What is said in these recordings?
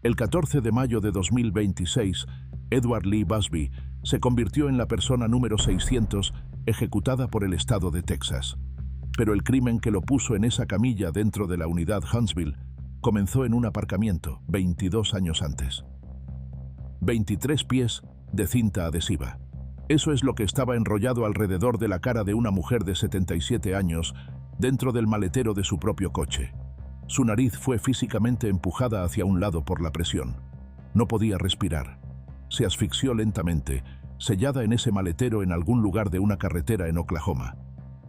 El 14 de mayo de 2026, Edward Lee Busby se convirtió en la persona número 600 ejecutada por el estado de Texas. Pero el crimen que lo puso en esa camilla dentro de la unidad Huntsville comenzó en un aparcamiento 22 años antes. 23 pies de cinta adhesiva. Eso es lo que estaba enrollado alrededor de la cara de una mujer de 77 años dentro del maletero de su propio coche. Su nariz fue físicamente empujada hacia un lado por la presión. No podía respirar. Se asfixió lentamente, sellada en ese maletero en algún lugar de una carretera en Oklahoma.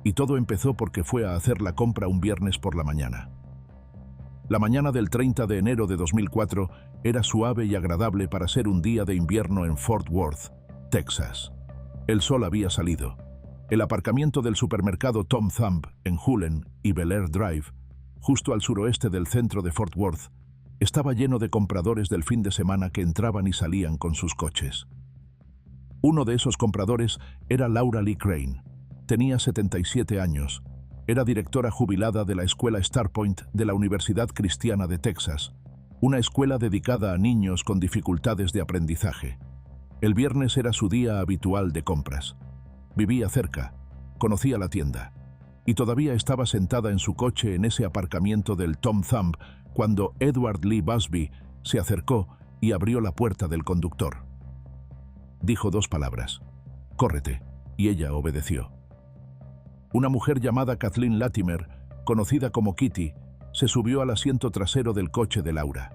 Y todo empezó porque fue a hacer la compra un viernes por la mañana. La mañana del 30 de enero de 2004 era suave y agradable para ser un día de invierno en Fort Worth, Texas. El sol había salido. El aparcamiento del supermercado Tom Thumb en Hulen y Bel Air Drive, justo al suroeste del centro de Fort Worth, estaba lleno de compradores del fin de semana que entraban y salían con sus coches. Uno de esos compradores era Laura Lee Crane. Tenía 77 años. Era directora jubilada de la escuela Starpoint de la Universidad Cristiana de Texas, una escuela dedicada a niños con dificultades de aprendizaje. El viernes era su día habitual de compras. Vivía cerca, conocía la tienda, y todavía estaba sentada en su coche en ese aparcamiento del Tom Thumb cuando Edward Lee Busby se acercó y abrió la puerta del conductor. Dijo 2 palabras: «Córrete», y ella obedeció. Una mujer llamada Kathleen Latimer, conocida como Kitty, se subió al asiento trasero del coche de Laura.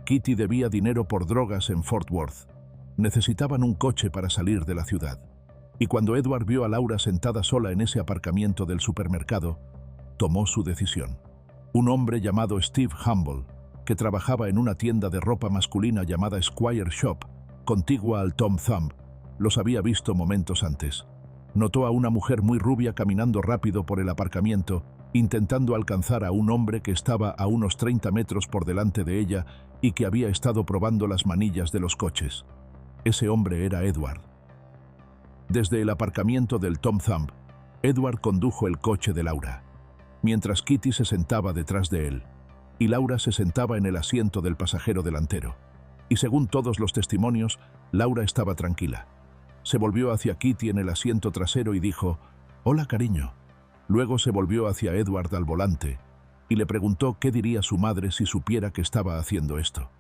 Kitty debía dinero por drogas en Fort Worth. Necesitaban un coche para salir de la ciudad. Y cuando Edward vio a Laura sentada sola en ese aparcamiento del supermercado, tomó su decisión. Un hombre llamado Steve Humble, que trabajaba en una tienda de ropa masculina llamada Squire Shop, contigua al Tom Thumb, los había visto momentos antes. Notó a una mujer muy rubia caminando rápido por el aparcamiento, intentando alcanzar a un hombre que estaba a unos 30 metros por delante de ella y que había estado probando las manillas de los coches. Ese hombre era Edward. Desde el aparcamiento del Tom Thumb, Edward condujo el coche de Laura, mientras Kitty se sentaba detrás de él, y Laura se sentaba en el asiento del pasajero delantero. Y según todos los testimonios, Laura estaba tranquila. Se volvió hacia Kitty en el asiento trasero y dijo: «Hola, cariño». Luego se volvió hacia Edward al volante y le preguntó qué diría su madre si supiera que estaba haciendo esto.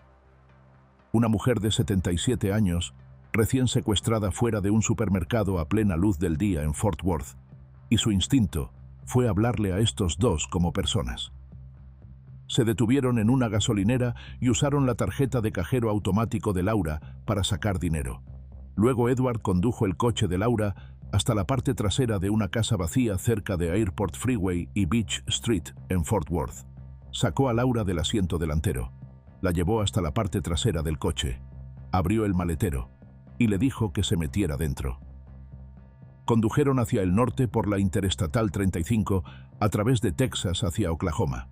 Una mujer de 77 años, recién secuestrada fuera de un supermercado a plena luz del día en Fort Worth, y su instinto fue hablarle a estos dos como personas. Se detuvieron en una gasolinera y usaron la tarjeta de cajero automático de Laura para sacar dinero. Luego Edward condujo el coche de Laura hasta la parte trasera de una casa vacía cerca de Airport Freeway y Beach Street en Fort Worth. Sacó a Laura del asiento delantero, la llevó hasta la parte trasera del coche, abrió el maletero y le dijo que se metiera dentro. Condujeron hacia el norte por la Interestatal 35 a través de Texas hacia Oklahoma.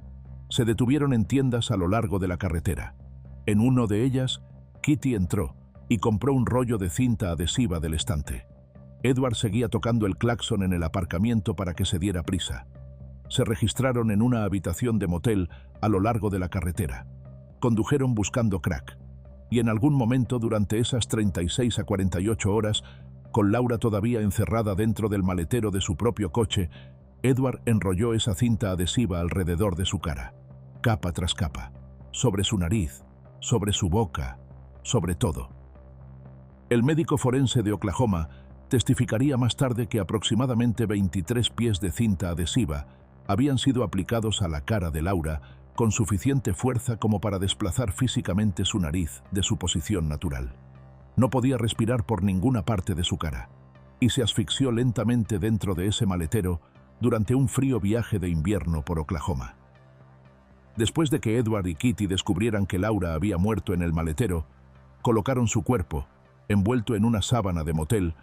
Se detuvieron en tiendas a lo largo de la carretera. En uno de ellas, Kitty entró y compró un rollo de cinta adhesiva del estante. Edward seguía tocando el claxon en el aparcamiento para que se diera prisa. Se registraron en una habitación de motel a lo largo de la carretera. Condujeron buscando crack. Y en algún momento durante esas 36 a 48 horas, con Laura todavía encerrada dentro del maletero de su propio coche, Edward enrolló esa cinta adhesiva alrededor de su cara, capa tras capa, sobre su nariz, sobre su boca, sobre todo. El médico forense de Oklahoma testificaría más tarde que aproximadamente 23 pies de cinta adhesiva habían sido aplicados a la cara de Laura con suficiente fuerza como para desplazar físicamente su nariz de su posición natural. No podía respirar por ninguna parte de su cara, y se asfixió lentamente dentro de ese maletero durante un frío viaje de invierno por Oklahoma. Después de que Edward y Kitty descubrieran que Laura había muerto en el maletero, colocaron su cuerpo, envuelto en una sábana de motel,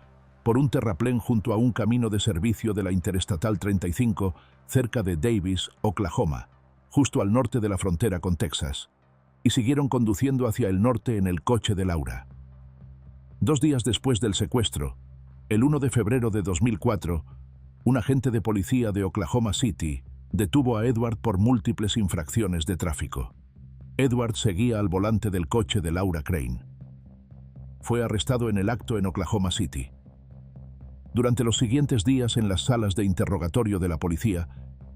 por un terraplén junto a un camino de servicio de la Interestatal 35 cerca de Davis, Oklahoma, justo al norte de la frontera con Texas, y siguieron conduciendo hacia el norte en el coche de Laura. 2 días después del secuestro, el 1 de febrero de 2004, un agente de policía de Oklahoma City detuvo a Edward por múltiples infracciones de tráfico. Edward seguía al volante del coche de Laura Crane. Fue arrestado en el acto en Oklahoma City. Durante los siguientes días en las salas de interrogatorio de la policía,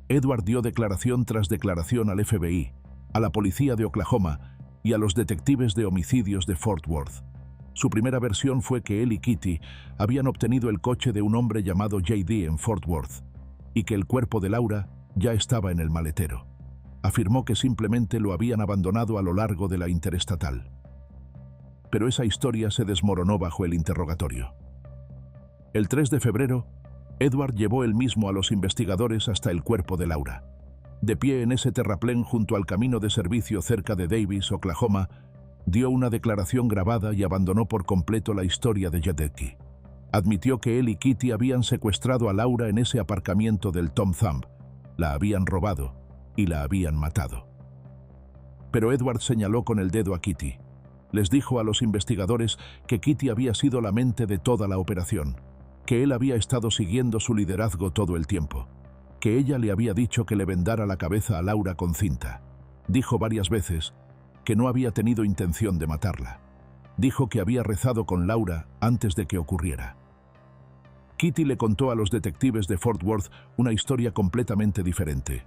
Edward dio declaración tras declaración al FBI, a la policía de Oklahoma y a los detectives de homicidios de Fort Worth. Su primera versión fue que él y Kitty habían obtenido el coche de un hombre llamado J.D. en Fort Worth y que el cuerpo de Laura ya estaba en el maletero. Afirmó que simplemente lo habían abandonado a lo largo de la interestatal. Pero esa historia se desmoronó bajo el interrogatorio. El 3 de febrero, Edward llevó él mismo a los investigadores hasta el cuerpo de Laura. De pie en ese terraplén junto al camino de servicio cerca de Davis, Oklahoma, dio una declaración grabada y abandonó por completo la historia de Jedediah. Admitió que él y Kitty habían secuestrado a Laura en ese aparcamiento del Tom Thumb, la habían robado y la habían matado. Pero Edward señaló con el dedo a Kitty. Les dijo a los investigadores que Kitty había sido la mente de toda la operación, que él había estado siguiendo su liderazgo todo el tiempo, que ella le había dicho que le vendara la cabeza a Laura con cinta. Dijo varias veces que no había tenido intención de matarla. Dijo que había rezado con Laura antes de que ocurriera. Kitty le contó a los detectives de Fort Worth una historia completamente diferente.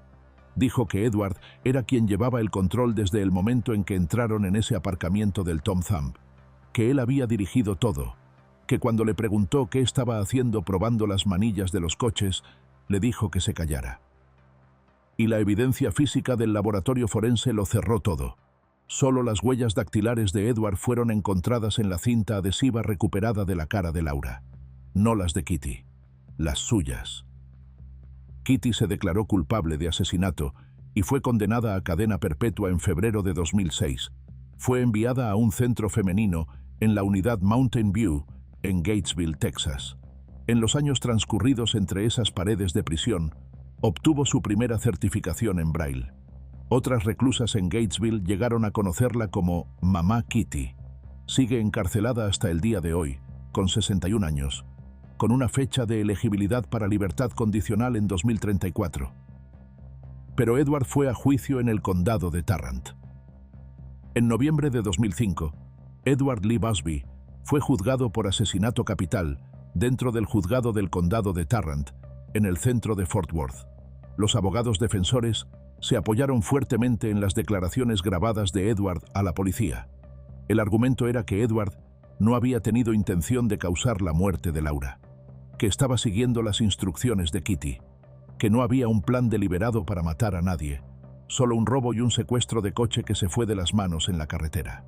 Dijo que Edward era quien llevaba el control desde el momento en que entraron en ese aparcamiento del Tom Thumb, que él había dirigido todo, que cuando le preguntó qué estaba haciendo probando las manillas de los coches, le dijo que se callara. Y la evidencia física del laboratorio forense lo cerró todo. Solo las huellas dactilares de Edward fueron encontradas en la cinta adhesiva recuperada de la cara de Laura. No las de Kitty, las suyas. Kitty se declaró culpable de asesinato y fue condenada a cadena perpetua en febrero de 2006. Fue enviada a un centro femenino en la unidad Mountain View, en Gatesville, Texas. En los años transcurridos entre esas paredes de prisión, obtuvo su primera certificación en Braille. Otras reclusas en Gatesville llegaron a conocerla como Mamá Kitty. Sigue encarcelada hasta el día de hoy, con 61 años, con una fecha de elegibilidad para libertad condicional en 2034. Pero Edward fue a juicio en el condado de Tarrant. En noviembre de 2005, Edward Lee Busby fue juzgado por asesinato capital dentro del juzgado del condado de Tarrant, en el centro de Fort Worth. Los abogados defensores se apoyaron fuertemente en las declaraciones grabadas de Edward a la policía. El argumento era que Edward no había tenido intención de causar la muerte de Laura, que estaba siguiendo las instrucciones de Kitty, que no había un plan deliberado para matar a nadie, solo un robo y un secuestro de coche que se fue de las manos en la carretera.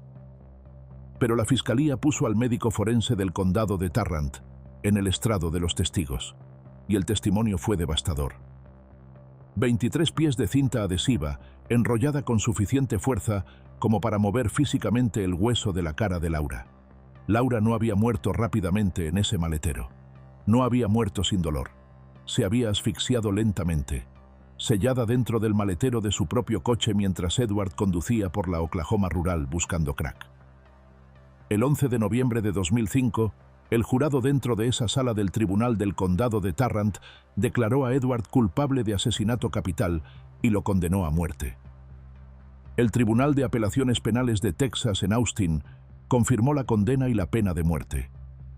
Pero la fiscalía puso al médico forense del condado de Tarrant en el estrado de los testigos, y el testimonio fue devastador. 23 pies de cinta adhesiva enrollada con suficiente fuerza como para mover físicamente el hueso de la cara de Laura. Laura no había muerto rápidamente en ese maletero. No había muerto sin dolor. Se había asfixiado lentamente, sellada dentro del maletero de su propio coche mientras Edward conducía por la Oklahoma rural buscando crack. El 11 de noviembre de 2005, el jurado dentro de esa sala del tribunal del condado de Tarrant declaró a Edward culpable de asesinato capital y lo condenó a muerte. El Tribunal de Apelaciones Penales de Texas en Austin confirmó la condena y la pena de muerte.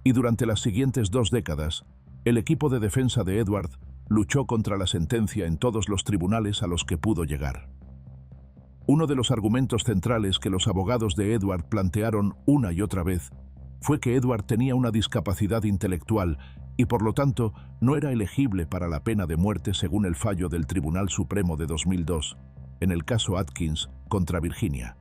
Y durante las siguientes 2 décadas, el equipo de defensa de Edward luchó contra la sentencia en todos los tribunales a los que pudo llegar. Uno de los argumentos centrales que los abogados de Edward plantearon una y otra vez fue que Edward tenía una discapacidad intelectual y por lo tanto no era elegible para la pena de muerte según el fallo del Tribunal Supremo de 2002, en el caso Atkins contra Virginia.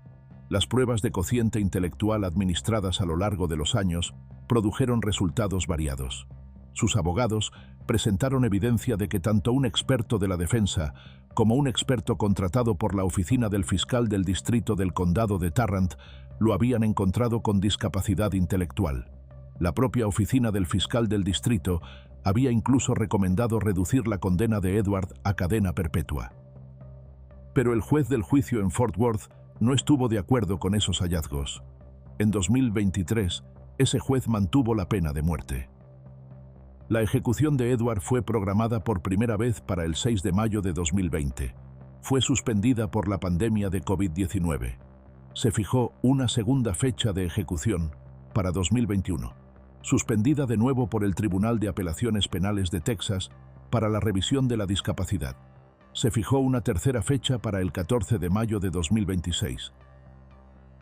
Las pruebas de cociente intelectual administradas a lo largo de los años produjeron resultados variados. Sus abogados presentaron evidencia de que tanto un experto de la defensa como un experto contratado por la oficina del fiscal del distrito del condado de Tarrant lo habían encontrado con discapacidad intelectual. La propia oficina del fiscal del distrito había incluso recomendado reducir la condena de Edward a cadena perpetua. Pero el juez del juicio en Fort Worth no estuvo de acuerdo con esos hallazgos. En 2023, ese juez mantuvo la pena de muerte. La ejecución de Edward fue programada por primera vez para el 6 de mayo de 2020. Fue suspendida por la pandemia de COVID-19. se fijó una segunda fecha de ejecución para 2021, suspendida de nuevo por el Tribunal de Apelaciones Penales de Texas para la revisión de la discapacidad. Se fijó una tercera fecha para el 14 de mayo de 2026.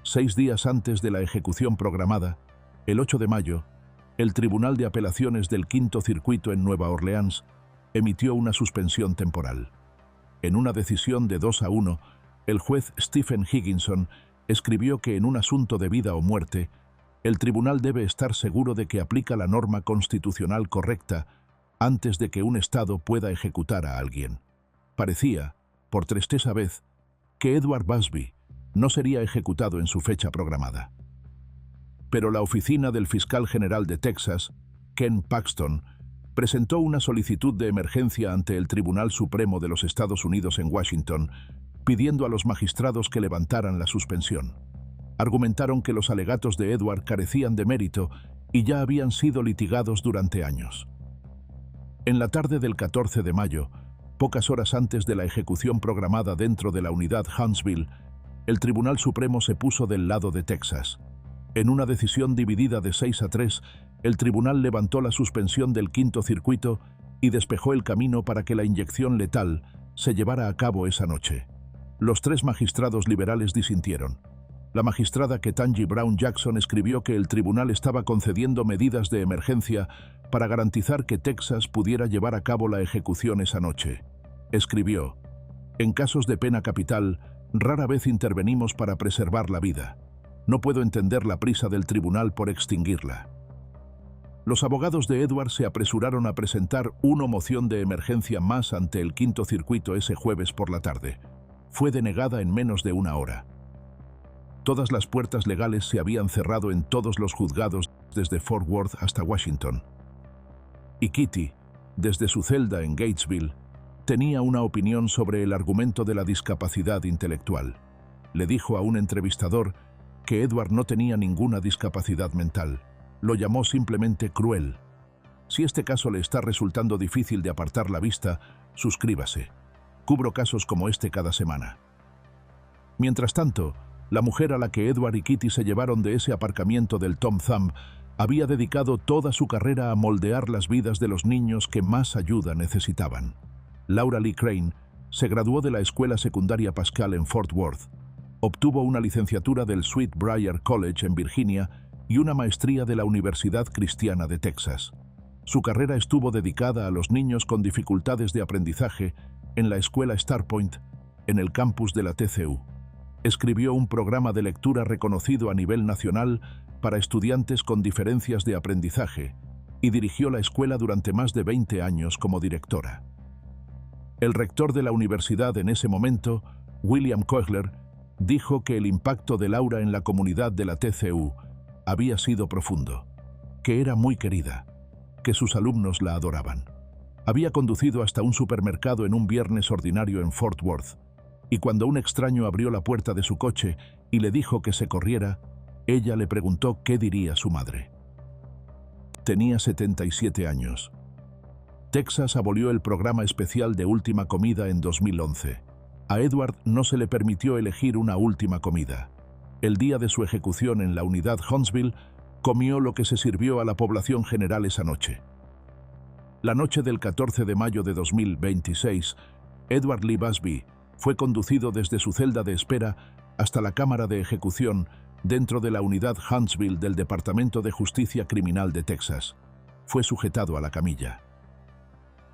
6 días antes de la ejecución programada, el 8 de mayo, el Tribunal de Apelaciones del Quinto Circuito en Nueva Orleans emitió una suspensión temporal. En una decisión de 2-1, el juez Stephen Higginson escribió que en un asunto de vida o muerte, el tribunal debe estar seguro de que aplica la norma constitucional correcta antes de que un Estado pueda ejecutar a alguien. Parecía, por tristeza vez, que Edward Busby no sería ejecutado en su fecha programada. Pero la oficina del fiscal general de Texas, Ken Paxton, presentó una solicitud de emergencia ante el Tribunal Supremo de los Estados Unidos en Washington, pidiendo a los magistrados que levantaran la suspensión. Argumentaron que los alegatos de Edward carecían de mérito y ya habían sido litigados durante años. En la tarde del 14 de mayo, pocas horas antes de la ejecución programada dentro de la unidad Huntsville, el Tribunal Supremo se puso del lado de Texas. En una decisión dividida de 6-3, el tribunal levantó la suspensión del Quinto Circuito y despejó el camino para que la inyección letal se llevara a cabo esa noche. Los 3 magistrados liberales disintieron. La magistrada Ketanji Brown Jackson escribió que el tribunal estaba concediendo medidas de emergencia para garantizar que Texas pudiera llevar a cabo la ejecución esa noche. Escribió: «En casos de pena capital, rara vez intervenimos para preservar la vida. No puedo entender la prisa del tribunal por extinguirla». Los abogados de Edward se apresuraron a presentar una moción de emergencia más ante el Quinto Circuito ese jueves por la tarde. Fue denegada en menos de una hora. Todas las puertas legales se habían cerrado en todos los juzgados desde Fort Worth hasta Washington. Y Kitty, desde su celda en Gatesville, tenía una opinión sobre el argumento de la discapacidad intelectual. Le dijo a un entrevistador que Edward no tenía ninguna discapacidad mental. Lo llamó simplemente cruel. Si este caso le está resultando difícil de apartar la vista, suscríbase. Cubro casos como este cada semana. Mientras tanto, la mujer a la que Edward y Kitty se llevaron de ese aparcamiento del Tom Thumb había dedicado toda su carrera a moldear las vidas de los niños que más ayuda necesitaban. Laura Lee Crane se graduó de la escuela secundaria Pascal en Fort Worth, obtuvo una licenciatura del Sweetbriar College en Virginia y una maestría de la Universidad Cristiana de Texas. Su carrera estuvo dedicada a los niños con dificultades de aprendizaje en la escuela Starpoint, en el campus de la TCU. Escribió un programa de lectura reconocido a nivel nacional para estudiantes con diferencias de aprendizaje y dirigió la escuela durante más de 20 años como directora. El rector de la universidad en ese momento, William Kohler, dijo que el impacto de Laura en la comunidad de la TCU había sido profundo, que era muy querida, que sus alumnos la adoraban. Había conducido hasta un supermercado en un viernes ordinario en Fort Worth, y cuando un extraño abrió la puerta de su coche y le dijo que se corriera, ella le preguntó qué diría su madre. Tenía 77 años. Texas abolió el programa especial de última comida en 2011. A Edward no se le permitió elegir una última comida. El día de su ejecución en la unidad Huntsville, comió lo que se sirvió a la población general esa noche. La noche del 14 de mayo de 2026, Edward Lee Busby fue conducido desde su celda de espera hasta la cámara de ejecución dentro de la unidad Huntsville del Departamento de Justicia Criminal de Texas. Fue sujetado a la camilla.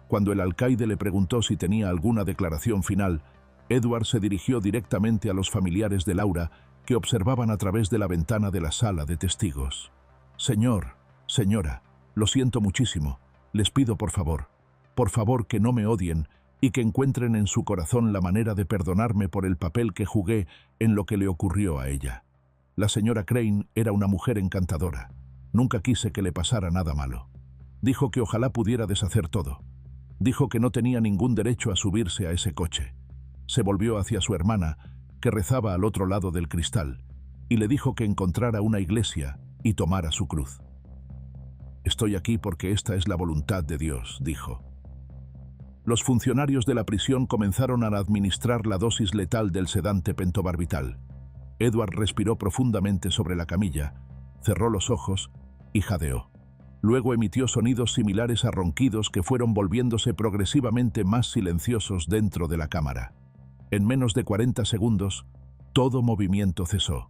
Cuando el alcaide le preguntó si tenía alguna declaración final, Edward se dirigió directamente a los familiares de Laura, que observaban a través de la ventana de la sala de testigos. «Señor, señora, lo siento muchísimo. Les pido por favor que no me odien y que encuentren en su corazón la manera de perdonarme por el papel que jugué en lo que le ocurrió a ella. La señora Crane era una mujer encantadora. Nunca quise que le pasara nada malo. Dijo que ojalá pudiera deshacer todo. Dijo que no tenía ningún derecho a subirse a ese coche. Se volvió hacia su hermana, que rezaba al otro lado del cristal, y le dijo que encontrara una iglesia y tomara su cruz. «Estoy aquí porque esta es la voluntad de Dios», dijo. Los funcionarios de la prisión comenzaron a administrar la dosis letal del sedante pentobarbital. Edward respiró profundamente sobre la camilla, cerró los ojos y jadeó. Luego emitió sonidos similares a ronquidos que fueron volviéndose progresivamente más silenciosos dentro de la cámara. En menos de 40 segundos, todo movimiento cesó.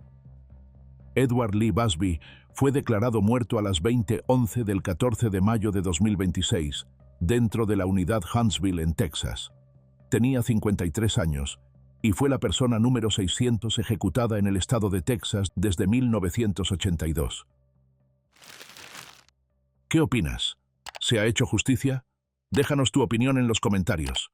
Edward Lee Busby fue declarado muerto a las 20:11 del 14 de mayo de 2026, dentro de la unidad Huntsville en Texas. Tenía 53 años y fue la persona número 600 ejecutada en el estado de Texas desde 1982. ¿Qué opinas? ¿Se ha hecho justicia? Déjanos tu opinión en los comentarios.